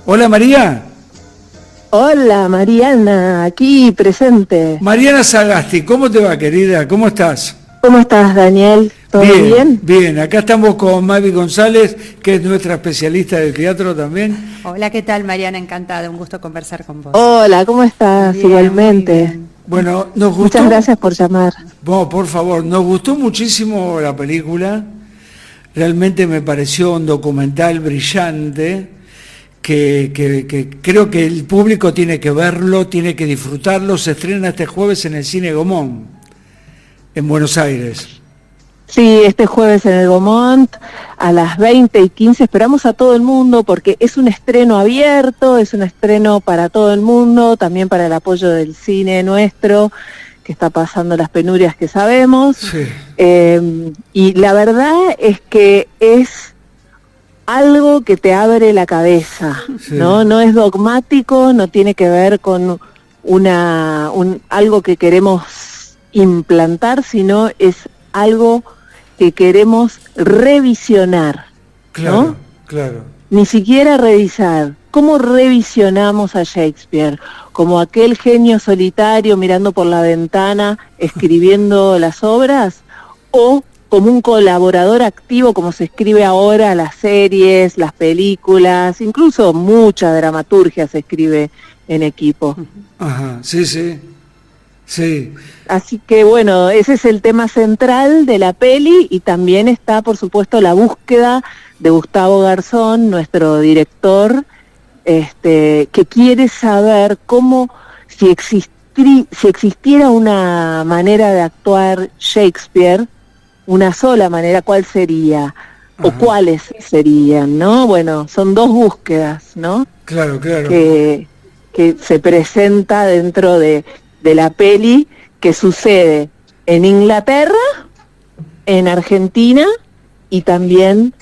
Hola María. Hola Mariana, aquí presente. Mariana Sagasti, ¿cómo te va, querida? ¿Cómo estás? ¿Cómo estás, Daniel? ¿Todo bien? Bien. Acá estamos con Mavi González, que es nuestra especialista de teatro también. Hola, ¿qué tal, Mariana? Encantada, un gusto conversar con vos. Hola, ¿cómo estás? Bien, Igualmente. muy bien. Bueno, nos gustó... Muchas gracias por llamar. Bueno, por favor, nos gustó muchísimo la película. Realmente me pareció un documental brillante que creo que el público tiene que verlo, tiene que disfrutarlo. Se estrena este jueves en el Cine Gomont, en Buenos Aires. Sí, este jueves en el Gomont a las 20:15 esperamos a todo el mundo porque es un estreno abierto, es un estreno para todo el mundo, también para el apoyo del cine nuestro, que está pasando las penurias que sabemos. Sí. Y la verdad es que es algo que te abre la cabeza, Sí. ¿no? No es dogmático, no tiene que ver con algo que queremos implantar, sino es algo que queremos revisionar, Claro, ¿no? claro. Ni siquiera revisar. ¿Cómo revisionamos a Shakespeare? ¿Como aquel genio solitario mirando por la ventana, escribiendo las obras? ¿O como un colaborador activo, como se escribe ahora las series, las películas, incluso mucha dramaturgia se escribe en equipo? Ajá, sí, sí. Sí. Así que bueno, ese es el tema central de la peli y también está, por supuesto, la búsqueda de Gustavo Garzón, nuestro director, que quiere saber cómo, si existiera una manera de actuar Shakespeare, una sola manera, ¿cuál sería? O Ajá. cuáles serían, ¿no? Bueno, son dos búsquedas, ¿no? Claro, claro. Que se presenta dentro de la peli, que sucede en Inglaterra, en Argentina y también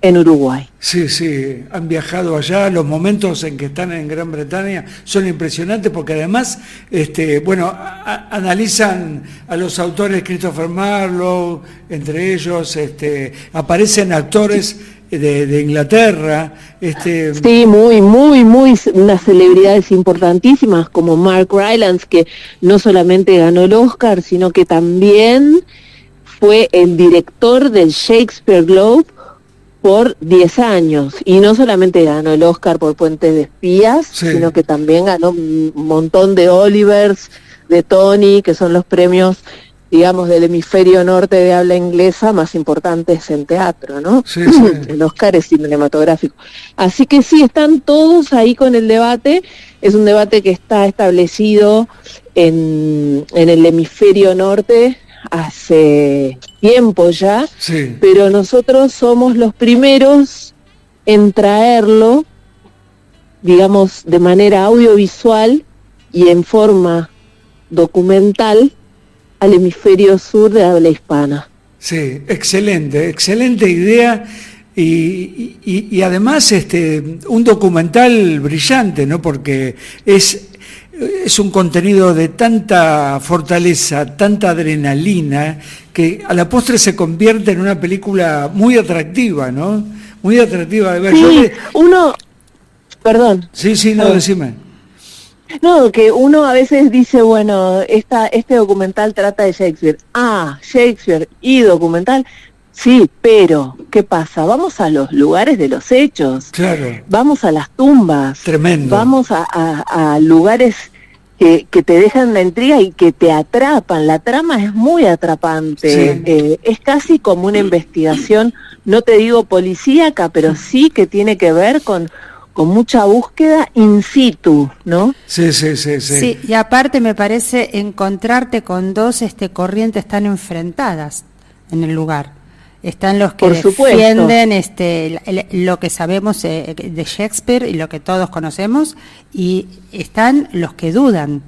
en Uruguay. Sí, sí, han viajado allá, los momentos en que están en Gran Bretaña son impresionantes porque además, analizan a los autores Christopher Marlowe, entre ellos aparecen actores de Inglaterra. Sí, muy, unas celebridades importantísimas como Mark Rylance, que no solamente ganó el Oscar, sino que también fue el director del Shakespeare Globe por 10 años, y no solamente ganó el Oscar por Puentes de Espías, Sí. sino que también ganó un montón de Olivers, de Tony, que son los premios, digamos, del hemisferio norte de habla inglesa más importantes en teatro, ¿no? Sí, sí. El Oscar es cinematográfico. Así que sí, están todos ahí con el debate. Es un debate que está establecido en el hemisferio norte hace tiempo ya, Sí. pero nosotros somos los primeros en traerlo, digamos, de manera audiovisual y en forma documental al hemisferio sur de habla hispana. Sí, excelente idea y además un documental brillante, ¿no? Porque es un contenido de tanta fortaleza, tanta adrenalina, que a la postre se convierte en una película muy atractiva, ¿no? Muy atractiva de ver. Sí, perdón. Sí, no, decime. No, que uno a veces dice, bueno, este documental trata de Shakespeare. Ah, Shakespeare y documental. Sí, pero, ¿qué pasa? Vamos a los lugares de los hechos. Claro. Vamos a las tumbas. Tremendo. Vamos a lugares que te dejan la intriga y que te atrapan. La trama es muy atrapante. Sí. Es casi como una investigación, no te digo policíaca, pero sí que tiene que ver con mucha búsqueda in situ, ¿no? Sí. Sí, y aparte me parece encontrarte con dos corrientes tan enfrentadas en el lugar. Están los que Por supuesto. defienden lo que sabemos de Shakespeare y lo que todos conocemos, y están los que dudan.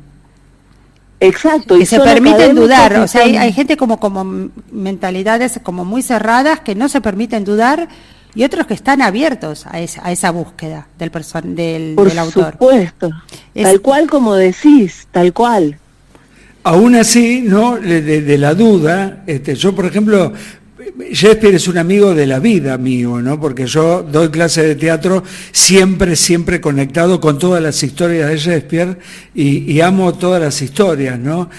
Exacto. Que y se son permiten académicos dudar, y o sea, son- hay gente como mentalidades como muy cerradas que no se permiten dudar, y otros que están abiertos a esa búsqueda del autor. Por supuesto. Tal cual como decís, tal cual. Aún así, ¿no? De la duda, yo por ejemplo Shakespeare es un amigo de la vida mío, ¿no? Porque yo doy clases de teatro siempre conectado con todas las historias de Shakespeare y amo todas las historias, ¿no?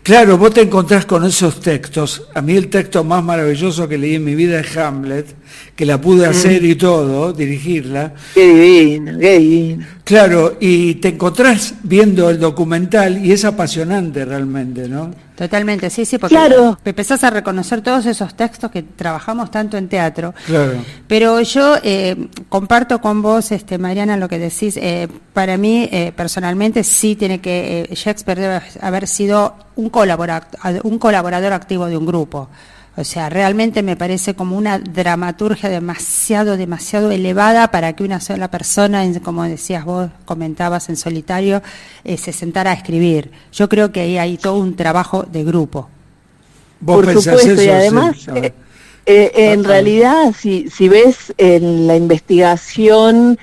Claro, vos te encontrás con esos textos. A mí el texto más maravilloso que leí en mi vida es Hamlet, que la pude hacer y todo, dirigirla. Qué divino, qué divino. Claro, y te encontrás viendo el documental y es apasionante realmente, ¿no? Totalmente, sí, porque claro. Empezás a reconocer todos esos textos que trabajamos tanto en teatro. Claro. Pero yo comparto con vos, Mariana, lo que decís. Para mí, personalmente, sí tiene que Shakespeare debe haber sido un colaborador activo de un grupo. O sea, realmente me parece como una dramaturgia demasiado elevada para que una sola persona, como decías vos, comentabas en solitario, se sentara a escribir. Yo creo que ahí hay todo un trabajo de grupo. ¿Vos por supuesto, eso? Y además, Sí. en realidad, si ves en la investigación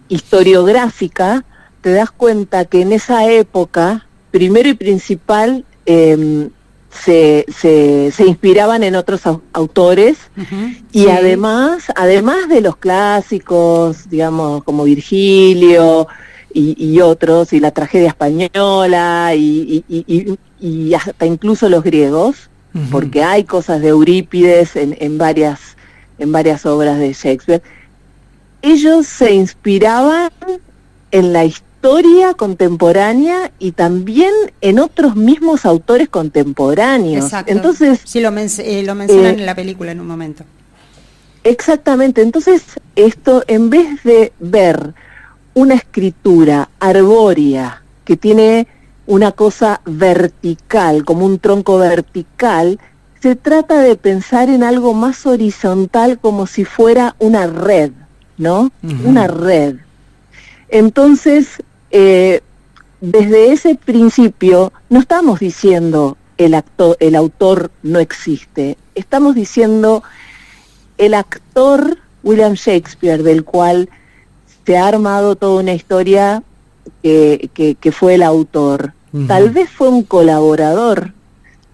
historiográfica, te das cuenta que en esa época, primero y principal, se inspiraban en otros autores y además de los clásicos, digamos, como Virgilio y otros, y la tragedia española y hasta incluso los griegos, porque hay cosas de Eurípides en varias obras de Shakespeare. Ellos se inspiraban en la historia contemporánea y también en otros mismos autores contemporáneos. Exacto. Entonces, sí, lo mencionan en la película en un momento. Exactamente. Entonces, esto, en vez de ver una escritura arbórea que tiene una cosa vertical, como un tronco vertical, se trata de pensar en algo más horizontal, como si fuera una red, ¿no? Una red. Entonces, desde ese principio, no estamos diciendo el autor no existe, estamos diciendo el actor William Shakespeare, del cual se ha armado toda una historia que fue el autor. Tal vez fue un colaborador,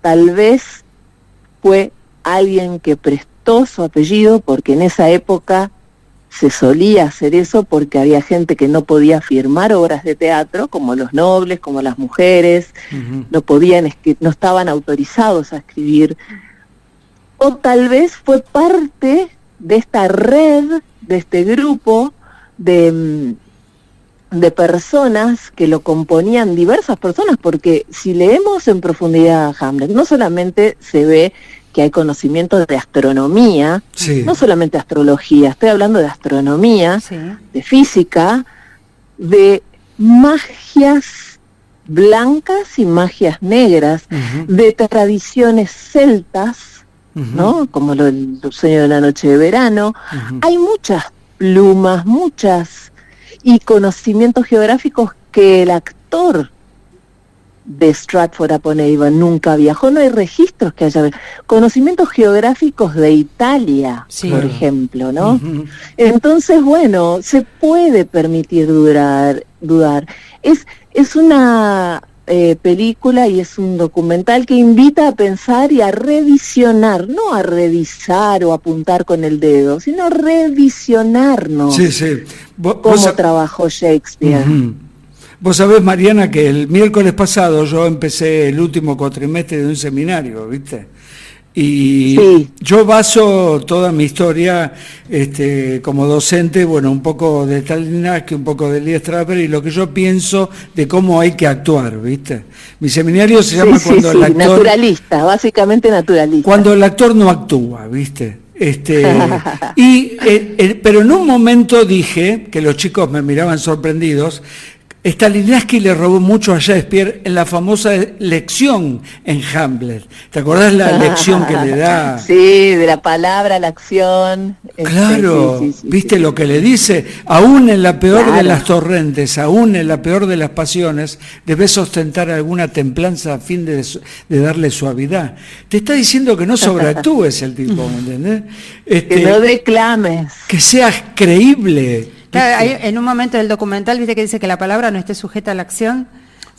tal vez fue alguien que prestó su apellido, porque en esa época se solía hacer eso, porque había gente que no podía firmar obras de teatro, como los nobles, como las mujeres, no estaban autorizados a escribir. O tal vez fue parte de esta red, de este grupo de personas que lo componían, diversas personas, porque si leemos en profundidad a Hamlet, no solamente se ve que hay conocimientos de astronomía, no solamente astrología, estoy hablando de astronomía, de física, de magias blancas y magias negras, de tradiciones celtas, ¿no? Como el sueño de la noche de verano. Hay muchas plumas, y conocimientos geográficos que el actor de Stratford-upon-Avon nunca viajó. No hay registros que haya conocimientos geográficos de Italia, por ejemplo, ¿no? Entonces, bueno, se puede permitir dudar. Es una película y es un documental que invita a pensar y a revisionar, no a revisar o apuntar con el dedo, sino a revisionarnos cómo trabajó Shakespeare. Vos sabés, Mariana, que el miércoles pasado yo empecé el último cuatrimestre de un seminario, ¿viste? Y yo baso toda mi historia como docente, bueno, un poco de Stanislavski, un poco de Lee Strasberg, y lo que yo pienso de cómo hay que actuar, ¿viste? Mi seminario se llama cuando el actor... naturalista, básicamente naturalista. Cuando el actor no actúa, ¿viste? Pero en un momento dije, que los chicos me miraban sorprendidos, Stanislavski le robó mucho a Shakespeare en la famosa lección en Hamlet. ¿Te acordás la lección que le da? Sí, de la palabra a la acción. Claro, ¿viste lo que le dice? Aún en la peor de las torrentes, aún en la peor de las pasiones, debes ostentar alguna templanza a fin de darle suavidad. Te está diciendo que no sobreactúes el tipo, ¿me entendés? Que no declames. Que seas creíble. Claro, en un momento del documental, viste que dice que la palabra no esté sujeta a la acción.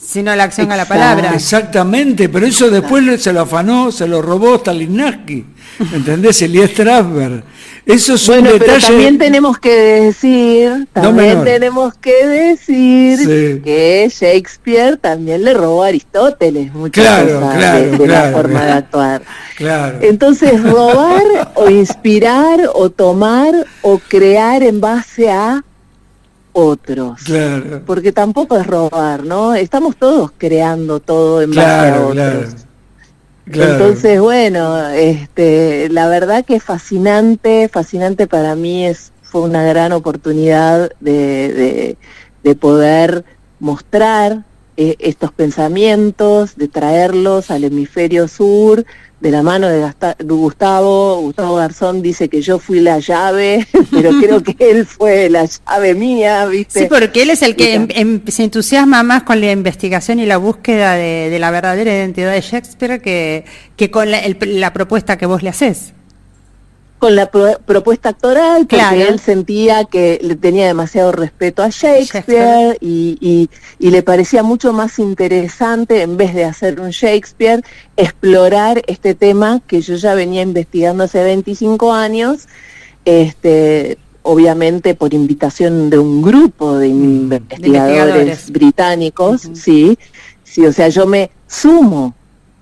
Sino la acción a la palabra. Exactamente, pero eso después se lo afanó, se lo robó Stanislavski, ¿entendés? Elías Strasberg. Eso es un detalle. Pero también tenemos que decir, Sí. que Shakespeare también le robó a Aristóteles muchas cosas de la forma de actuar. Claro. Entonces, robar o inspirar o tomar o crear en base a otros. Claro. Porque tampoco es robar, ¿no? Estamos todos creando todo en base a otros. Claro. Entonces, bueno, la verdad que es fascinante para mí, fue una gran oportunidad de poder mostrar estos pensamientos, de traerlos al hemisferio sur, de la mano de Gustavo Garzón dice que yo fui la llave, pero creo que él fue la llave mía, ¿viste? Sí, porque él es el que se entusiasma más con la investigación y la búsqueda de la verdadera identidad de Shakespeare que con la propuesta que vos le hacés. Con la propuesta actoral, porque claro, él sentía que le tenía demasiado respeto a Shakespeare. Y le parecía mucho más interesante, en vez de hacer un Shakespeare, explorar este tema que yo ya venía investigando hace 25 años, obviamente por invitación de un grupo de investigadores británicos, sí, o sea, yo me sumo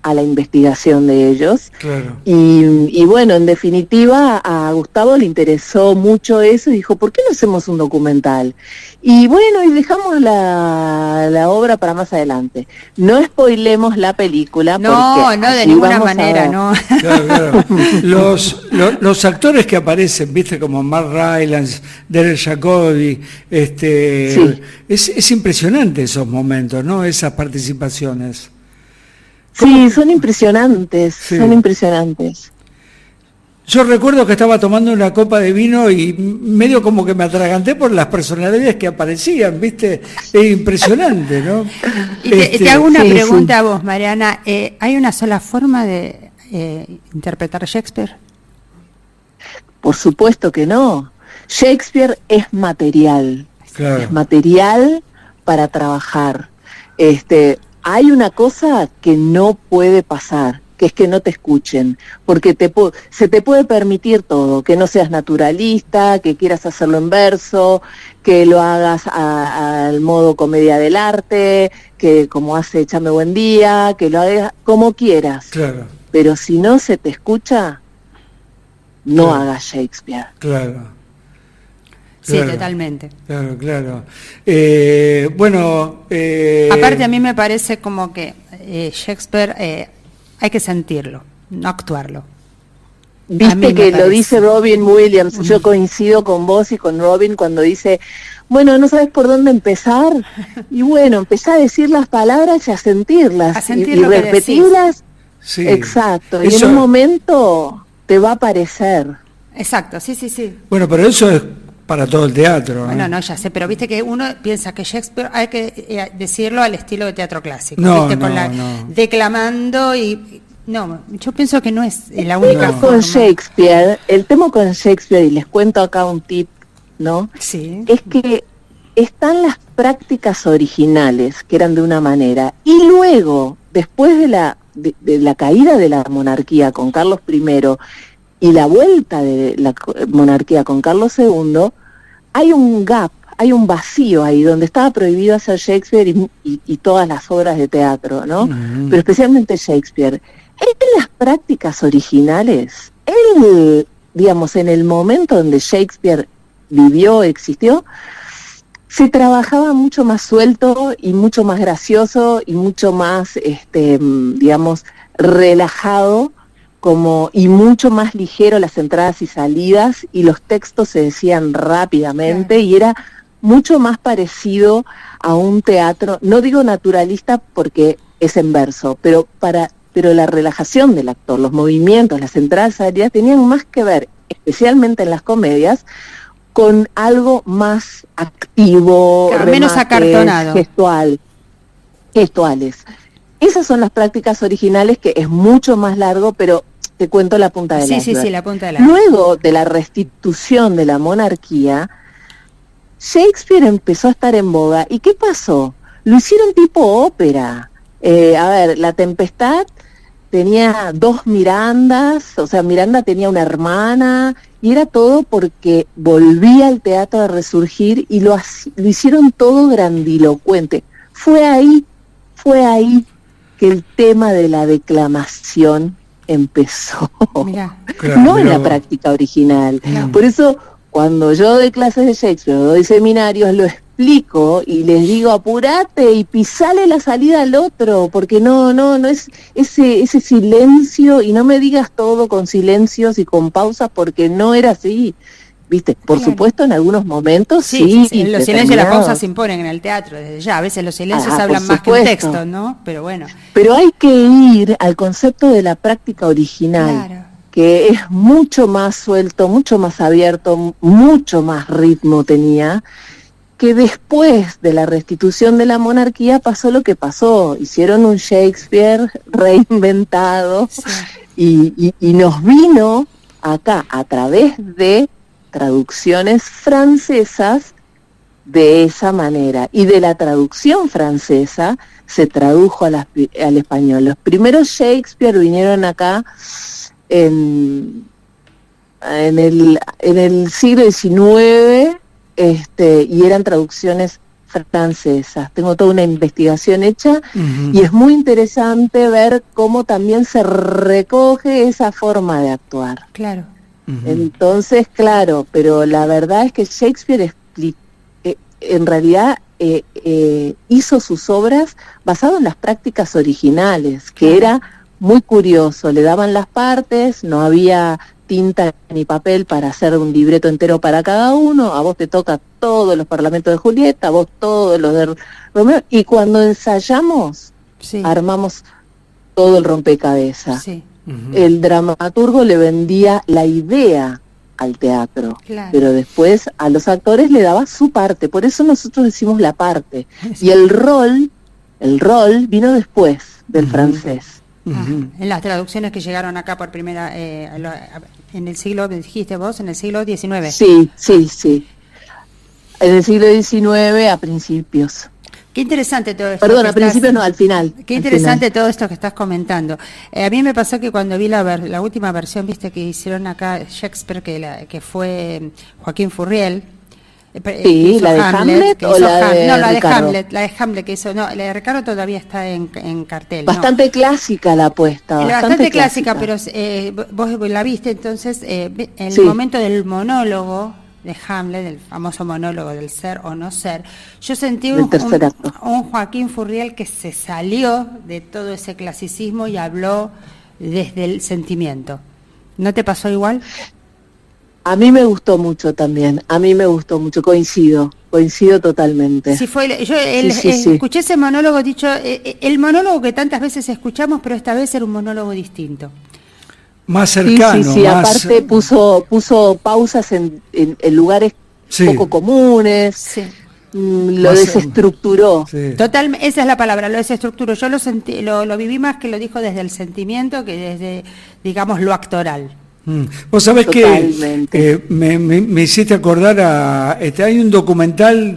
a la investigación de ellos. Claro. Y bueno, en definitiva a Gustavo le interesó mucho eso y dijo, ¿por qué no hacemos un documental? Y bueno, y dejamos la obra para más adelante. No spoilemos la película. No, de ninguna manera, no. Claro. Los actores que aparecen, viste, como Mark Rylance, Derek Jacobi, sí. Es impresionante esos momentos, ¿no? Esas participaciones. Sí, son impresionantes. Yo recuerdo que estaba tomando una copa de vino y medio como que me atraganté por las personalidades que aparecían, ¿viste? Es impresionante, ¿no? Y te hago una pregunta a vos, Mariana. ¿Hay una sola forma de interpretar Shakespeare? Por supuesto que no. Shakespeare es material. Claro. Es material para trabajar. Hay una cosa que no puede pasar, que es que no te escuchen, porque se te puede permitir todo, que no seas naturalista, que quieras hacerlo en verso, que lo hagas al modo comedia del arte, que como hace Chame Buen Día, que lo hagas como quieras. Claro. Pero si no se te escucha, no hagas Shakespeare. Claro. Sí, totalmente. Claro. Bueno... Aparte a mí me parece como que Shakespeare hay que sentirlo, no actuarlo. Viste que lo dice Robin Williams, yo coincido con vos y con Robin cuando dice, bueno, no sabes por dónde empezar, y bueno, empezá a decir las palabras y a sentirlas, y repetirlas. Sí. Exacto, eso... y en un momento te va a aparecer. Exacto, sí. Bueno, pero eso es para todo el teatro. Bueno, no, ya sé, pero viste que uno piensa que Shakespeare hay que decirlo al estilo de teatro clásico, ¿viste? Declamando y... No, yo pienso que no es la única forma. El tema con Shakespeare, y les cuento acá un tip, ¿no? Sí. Es que están las prácticas originales, que eran de una manera, y luego, después de la caída de la monarquía con Carlos I y la vuelta de la monarquía con Carlos II, hay un gap, hay un vacío ahí donde estaba prohibido hacer Shakespeare y todas las obras de teatro, ¿no? Pero especialmente Shakespeare. En las prácticas originales, digamos, en el momento donde Shakespeare vivió, existió, se trabajaba mucho más suelto y mucho más gracioso y mucho más, digamos, relajado, y mucho más ligero las entradas y salidas, y los textos se decían rápidamente, y era mucho más parecido a un teatro, no digo naturalista porque es en verso, pero la relajación del actor, los movimientos, las entradas y salidas tenían más que ver, especialmente en las comedias, con algo más activo, menos acartonado, gestuales. Esas son las prácticas originales, que es mucho más largo, pero te cuento la punta del iceberg. Sí, la punta del iceberg. Luego de la restitución de la monarquía, Shakespeare empezó a estar en boga. ¿Y qué pasó? lo hicieron tipo ópera. A ver, La Tempestad tenía 2 Mirandas, o sea, Miranda tenía una hermana, y era todo porque volvía al teatro a resurgir y lo hicieron todo grandilocuente. Fue ahí que el tema de la declamación empezó. Mirá. Claro, No en mirá la vos. práctica original. Claro. Por eso, cuando yo doy clases de Shakespeare, doy seminarios, lo explico y les digo, apurate y pisale la salida al otro, porque no es ese silencio, y no me digas todo con silencios y con pausas, porque no era así. ¿Viste? Por Claro. supuesto, en algunos momentos Sí, sí. los silencios y las pausas determinados. se imponen en el teatro desde ya. A veces los silencios Por hablan más que un supuesto. texto, ¿no? Pero bueno. Pero hay que ir al concepto de la práctica original. Claro. Que es mucho más suelto, mucho más abierto, mucho más ritmo tenía, que después de la restitución de la monarquía pasó lo que pasó. Hicieron un Shakespeare reinventado Sí. y nos vino acá a través de traducciones francesas de esa manera. Y de la traducción francesa se tradujo al español. Los primeros Shakespeare vinieron acá en el siglo XIX, y eran traducciones francesas. Tengo toda una investigación hecha y es muy interesante ver cómo también se recoge esa forma de actuar. Claro. Entonces, claro, pero la verdad es que Shakespeare en realidad hizo sus obras basado en las prácticas originales, que era muy curioso. Le daban las partes, no había tinta ni papel para hacer un libreto entero para cada uno, a vos te toca todos los Parlamentos de Julieta, a vos todos los de Romeo, y cuando ensayamos, Sí. armamos todo el rompecabezas. Sí. El dramaturgo le vendía la idea al teatro, Claro. pero después a los actores le daba su parte, por eso nosotros decimos la parte. Y el rol vino después del francés. En las traducciones que llegaron acá por primera, en el siglo, dijiste vos, en el siglo XIX. Sí. En el siglo XIX a principios. Qué interesante todo esto. Perdón, que a principios no, al final. Qué al interesante final. todo esto que estás comentando. A mí me pasó que cuando vi la última versión, viste, que hicieron acá Shakespeare, que fue Joaquín Furriel. Que Sí, hizo ¿la de Hamlet que o hizo la de No, la de Ricardo? Hamlet, que hizo, no, la de Ricardo todavía está en cartel. Bastante clásica la apuesta. Bastante clásica, pero vos la viste, entonces, en el Sí. momento del monólogo de Hamlet, el famoso monólogo del ser o no ser, yo sentí Del tercer acto. un Joaquín Furriel que se salió de todo ese clasicismo y habló desde el sentimiento. ¿No te pasó igual? A mí me gustó mucho también, coincido totalmente. Sí, yo Sí. escuché ese monólogo, el monólogo que tantas veces escuchamos, pero esta vez era un monólogo distinto. Más cercano. Sí, más... aparte puso pausas en lugares Sí. poco comunes, Sí. lo Más- desestructuró. Sí. Total, esa es la palabra, lo desestructuró. Yo lo sentí, lo viví más que lo dijo desde el sentimiento que desde, digamos, lo actoral. Vos sabés que Totalmente. me hiciste acordar hay un documental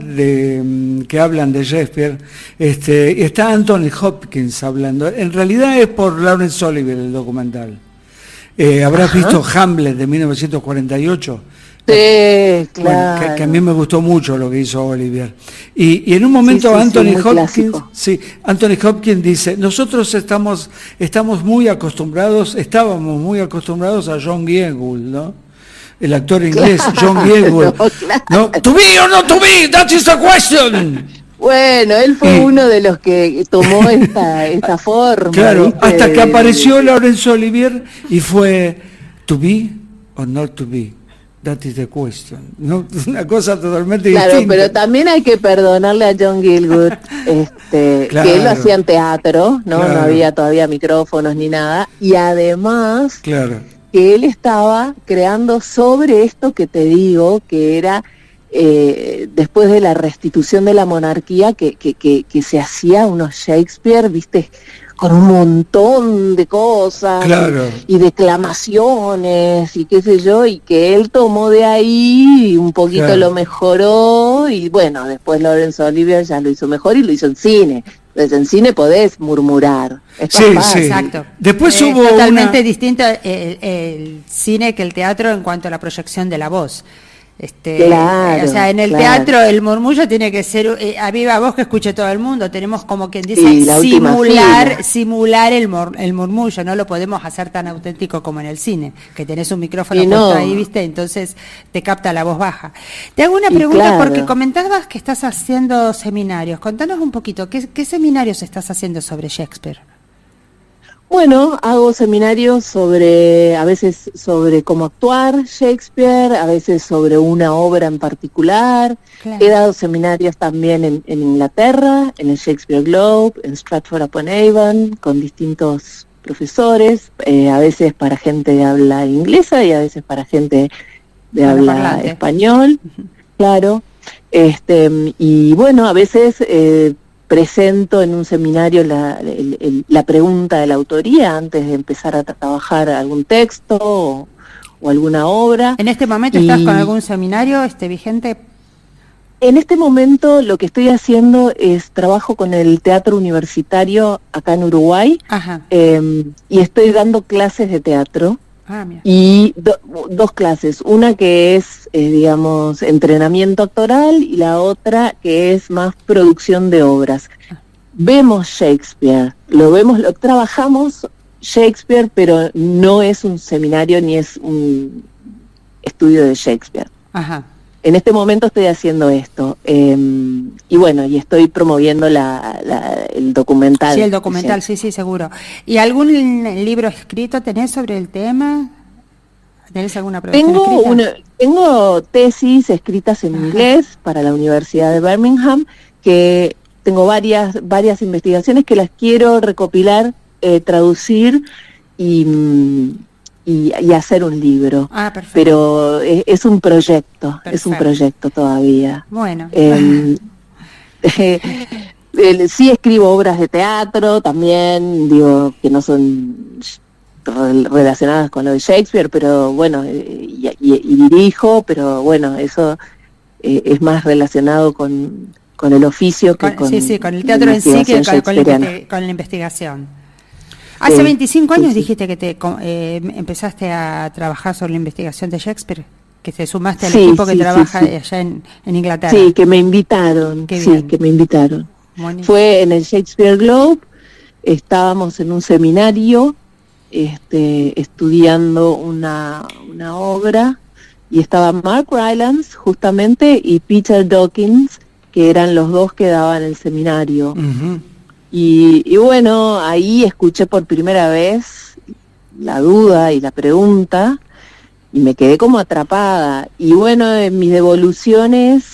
que hablan de Shakespeare, y está Anthony Hopkins hablando. En realidad es por Laurence Olivier el documental. Habrás visto Hamlet de 1948. Sí, Bueno, claro. que a mí me gustó mucho lo que hizo Olivier. Y en un momento Sí, Anthony muy Hopkins, clásico. Anthony Hopkins dice, nosotros estábamos muy acostumbrados a John Gielgud, ¿no? El actor inglés, John Gielgud. Claro. ¿No? To be or not to be, that is the question. Bueno, él fue Y- uno de los que tomó esta forma. Claro, ¿viste? hasta que apareció Laurence Olivier y fue to be or not to be. That is the question. ¿No? Una cosa totalmente Claro, distinta. pero también hay que perdonarle a John Gielgud, Claro. que él lo hacía en teatro, ¿no? Claro. No había todavía micrófonos ni nada, y además Claro. que él estaba creando sobre esto que te digo, que era después de la restitución de la monarquía, que se hacía unos Shakespeare, viste, con un montón de cosas, Claro. y declamaciones y qué sé yo, y que él tomó de ahí y un poquito Claro. lo mejoró, y bueno, después Laurence Olivier ya lo hizo mejor y lo hizo en cine. Entonces en cine podés murmurar, es más Sí, fácil. sí. Exacto. Después Es hubo totalmente una... distinto el cine que el teatro en cuanto a la proyección de la voz. Claro, O sea, en el claro. teatro el murmullo tiene que ser a viva voz que escuche todo el mundo. Tenemos como quien dice Sí, la última fila. simular el murmullo. No lo podemos hacer tan auténtico como en el cine, que tenés un micrófono Y puesto no. ahí, ¿viste? Entonces te capta la voz baja. Te hago una Y pregunta claro. porque comentabas que estás haciendo seminarios. Contanos un poquito, ¿qué seminarios estás haciendo sobre Shakespeare? Bueno, hago seminarios sobre, a veces sobre cómo actuar Shakespeare, a veces sobre una obra en particular. Claro. He dado seminarios también en Inglaterra, en el Shakespeare Globe, en Stratford-upon-Avon, con distintos profesores, a veces para gente de habla inglesa y a veces para gente de habla Angloparlante. español, claro. Y bueno, a veces presento en un seminario la pregunta de la autoría antes de empezar a trabajar algún texto o alguna obra. ¿En este momento estás con algún seminario vigente? En este momento lo que estoy haciendo es trabajo con el teatro universitario acá en Uruguay. Ajá. Y estoy dando clases de teatro. Ah, mira. Y dos clases, una que es, digamos, entrenamiento actoral y la otra que es más producción de obras. Vemos Shakespeare, lo trabajamos Shakespeare, pero no es un seminario ni es un estudio de Shakespeare. Ajá. En este momento estoy haciendo esto, y bueno, y estoy promoviendo el documental. Sí, el documental, sí, seguro. ¿Y algún libro escrito tenés sobre el tema? ¿Tenés alguna producción escrita? Tengo tesis escritas en inglés para la Universidad de Birmingham, que tengo varias investigaciones que las quiero recopilar, traducir y hacer un libro. Ah, perfecto. Pero es un proyecto, Perfecto. es un proyecto todavía. Bueno. Sí escribo obras de teatro también, digo, que no son relacionadas con lo de Shakespeare, pero bueno, y dirijo, pero bueno, eso es más relacionado con el oficio que con con el teatro en sí, que con la investigación. Hace 25 años dijiste que empezaste a trabajar sobre la investigación de Shakespeare, que te sumaste al equipo que trabaja allá en Inglaterra. Sí, que me invitaron. Qué bien. Que me invitaron. Buenísimo. Fue en el Shakespeare Globe, estábamos en un seminario estudiando una obra, y estaba Mark Rylance justamente y Peter Dawkins, que eran los dos que daban el seminario. Ujú. Y bueno, ahí escuché por primera vez la duda y la pregunta, y me quedé como atrapada. Y bueno, en mis devoluciones,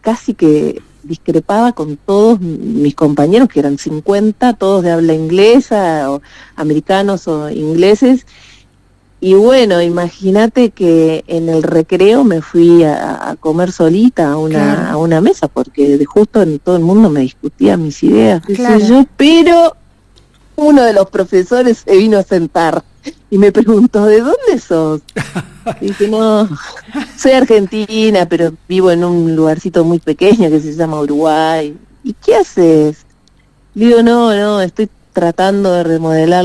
casi que discrepaba con todos mis compañeros, que eran 50, todos de habla inglesa, o americanos o ingleses. Y bueno, imagínate que en el recreo me fui a comer solita a una mesa, porque de justo en todo el mundo me discutía mis ideas, qué sé yo, pero uno de los profesores se vino a sentar y me preguntó, ¿de dónde sos? Y dije, no, soy argentina, pero vivo en un lugarcito muy pequeño que se llama Uruguay. ¿Y qué haces? Le digo, no, estoy tratando de remodelar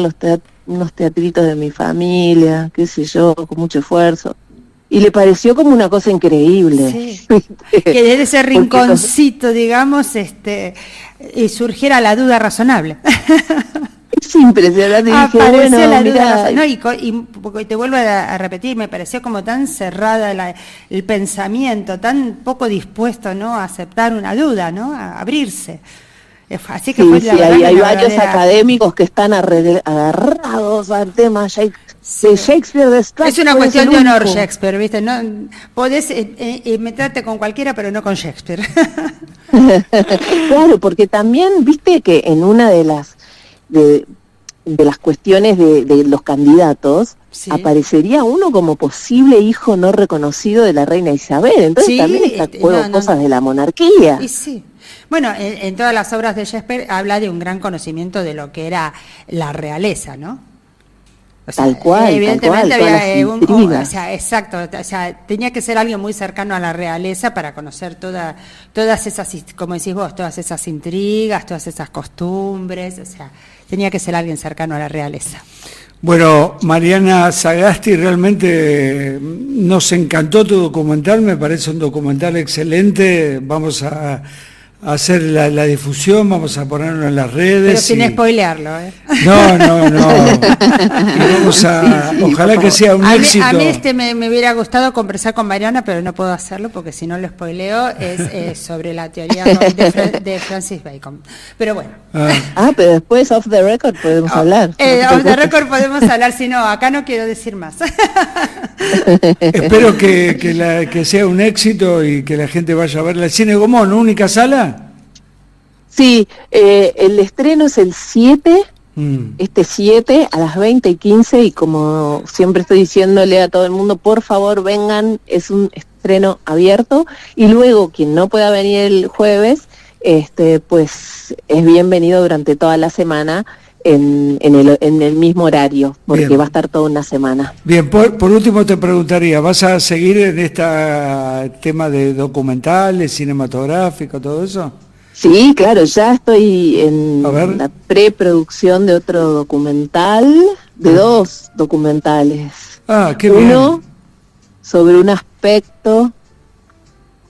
unos teatritos de mi familia, qué sé yo, con mucho esfuerzo. Y le pareció como una cosa increíble. Sí. Que desde ese rinconcito, digamos, y surgiera la duda razonable. Es impresionante. Dije, bueno, la mirá, duda. No, y te vuelvo a repetir, me pareció como tan cerrada el pensamiento, tan poco dispuesto, ¿no?, a aceptar una duda, ¿no?, a abrirse. Así que fue hay varios académicos que están agarrados al tema de Shakespeare de Stratford. Es una cuestión de honor, Shakespeare, ¿viste? No, podés meterte con cualquiera, pero no con Shakespeare. Claro, porque también, viste que en una de las cuestiones de los candidatos, aparecería uno como posible hijo no reconocido de la reina Isabel. Entonces también está en juego cosas de la monarquía. Y sí. Bueno, en todas las obras de Shakespeare habla de un gran conocimiento de lo que era la realeza, ¿no? O sea, tal cual, evidentemente todas las había intrigas. o sea, exacto, o sea, tenía que ser alguien muy cercano a la realeza para conocer todas esas, como decís vos, todas esas intrigas, todas esas costumbres, o sea, tenía que ser alguien cercano a la realeza. Bueno, Mariana Sagasti, realmente nos encantó tu documental, me parece un documental excelente, vamos a hacer la difusión, vamos a ponerlo en las redes. Pero sin spoilearlo, ¿eh? No. Y vamos a, Sí, ojalá que sea un éxito. A mí me hubiera gustado conversar con Mariana, pero no puedo hacerlo porque si no lo spoileo, es sobre la teoría de Francis Bacon. Pero bueno. Pero después off the record podemos hablar. Off the record podemos hablar, si no, acá no quiero decir más. Espero que sea un éxito y que la gente vaya a verla. ¿El Cine Gomón, única sala? Sí, el estreno es el 7, este 7 a las 20:15, y como siempre estoy diciéndole a todo el mundo, por favor vengan, es un estreno abierto, y luego quien no pueda venir el jueves, pues es bienvenido durante toda la semana en el mismo horario, porque Bien. va a estar toda una semana. Bien, por último te preguntaría, ¿vas a seguir en este tema de documentales, cinematográfico, todo eso? Sí, claro, ya estoy en A ver. la preproducción de otro documental, de 2 documentales. Qué Uno bien. sobre un aspecto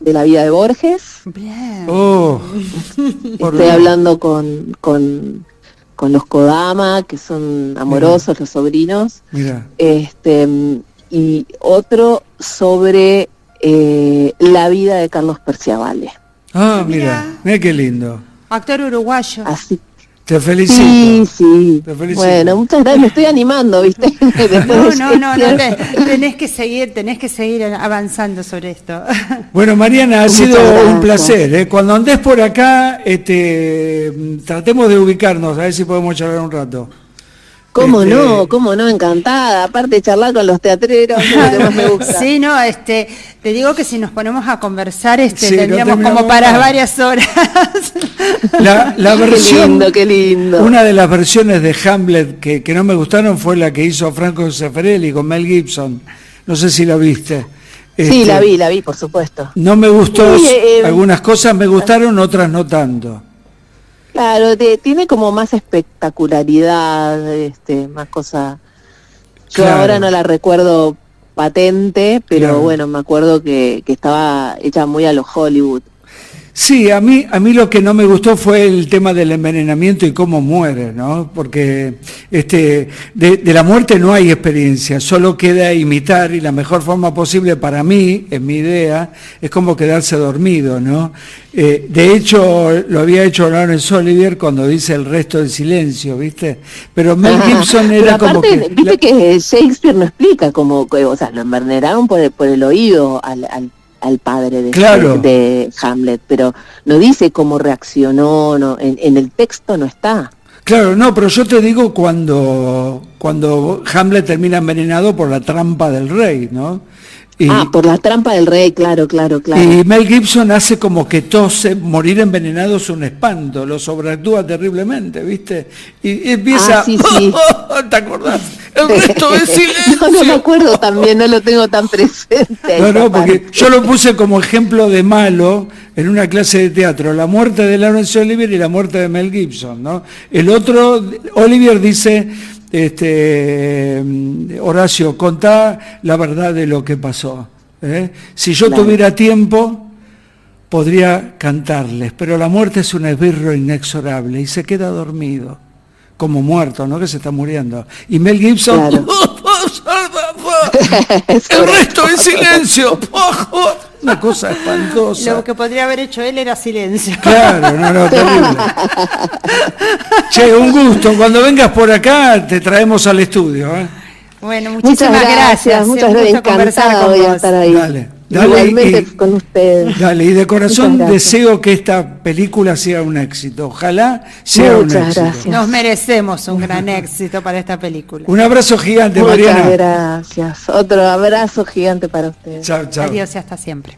de la vida de Borges. Bien. Estoy hablando con los Kodama, que son amorosos, los sobrinos. Mira. Y otro sobre la vida de Carlos Perciavale. Mira qué lindo. Actor uruguayo. Así. Te felicito. Sí. Te felicito. Bueno, muchas gracias, me estoy animando, ¿viste? No, tenés que seguir avanzando sobre esto. Bueno, Mariana, ha Muchas sido un gracias. placer, ¿eh? Cuando andes por acá, tratemos de ubicarnos, a ver si podemos charlar un rato. ¿Cómo no? Encantada. Aparte de charlar con los teatreros, es lo que más me gusta. Sí, no, te digo que si nos ponemos a conversar, Sí, tendríamos no como terminamos para más. varias horas. La versión, Qué lindo. una de las versiones de Hamlet que no me gustaron fue la que hizo Franco Zeffirelli con Mel Gibson. No sé si la viste. Sí, la vi, por supuesto. No me gustó, Sí, algunas cosas me gustaron, otras no tanto. Claro, tiene como más espectacularidad, más cosa. Yo Claro. ahora no la recuerdo patente, pero Claro. bueno, me acuerdo que estaba hecha muy a lo Hollywood. Sí, a mí lo que no me gustó fue el tema del envenenamiento y cómo muere, ¿no? Porque de la muerte no hay experiencia, solo queda imitar, y la mejor forma posible para mí, en mi idea, es como quedarse dormido, ¿no? De hecho, lo había hecho Laurence Olivier cuando dice El resto del silencio, ¿viste? Pero Mel Gibson Pero era aparte, como que... viste que Shakespeare no explica cómo, o sea, lo envenenaron por el oído al padre Claro. de Hamlet, pero no dice cómo reaccionó, no, en el texto no está. Claro, no, pero yo te digo cuando Hamlet termina envenenado por la trampa del rey, ¿no? Por la trampa del rey, claro. Y Mel Gibson hace como que tose, morir envenenado es un espanto, lo sobreactúa terriblemente, ¿viste? Y empieza... Sí. ¿Te acordás? El resto es silencio. No me acuerdo también, no lo tengo tan presente. No, porque yo lo puse como ejemplo de malo en una clase de teatro, la muerte de Laurence Olivier y la muerte de Mel Gibson, ¿no? El otro, Olivier dice, Horacio, contá la verdad de lo que pasó. Si yo tuviera tiempo, podría cantarles, pero la muerte es un esbirro inexorable y se queda dormido, como muerto, ¿no? Que se está muriendo. Y Mel Gibson... Claro. El resto en silencio. Una cosa espantosa. Lo que podría haber hecho él era silencio. Claro, no, terrible. Che, un gusto. Cuando vengas por acá, te traemos al estudio. Bueno, muchísimas gracias. Muchas gracias, encantada voy a estar ahí. Dale. Igualmente con ustedes. Dale, y de corazón Muchas gracias. deseo que esta película sea un éxito. Ojalá sea un Muchas éxito. gracias. Nos merecemos un gran éxito para esta película. Un abrazo gigante, Muchas Mariana. gracias. Otro abrazo gigante para ustedes. Chao, chao. Adiós y hasta siempre.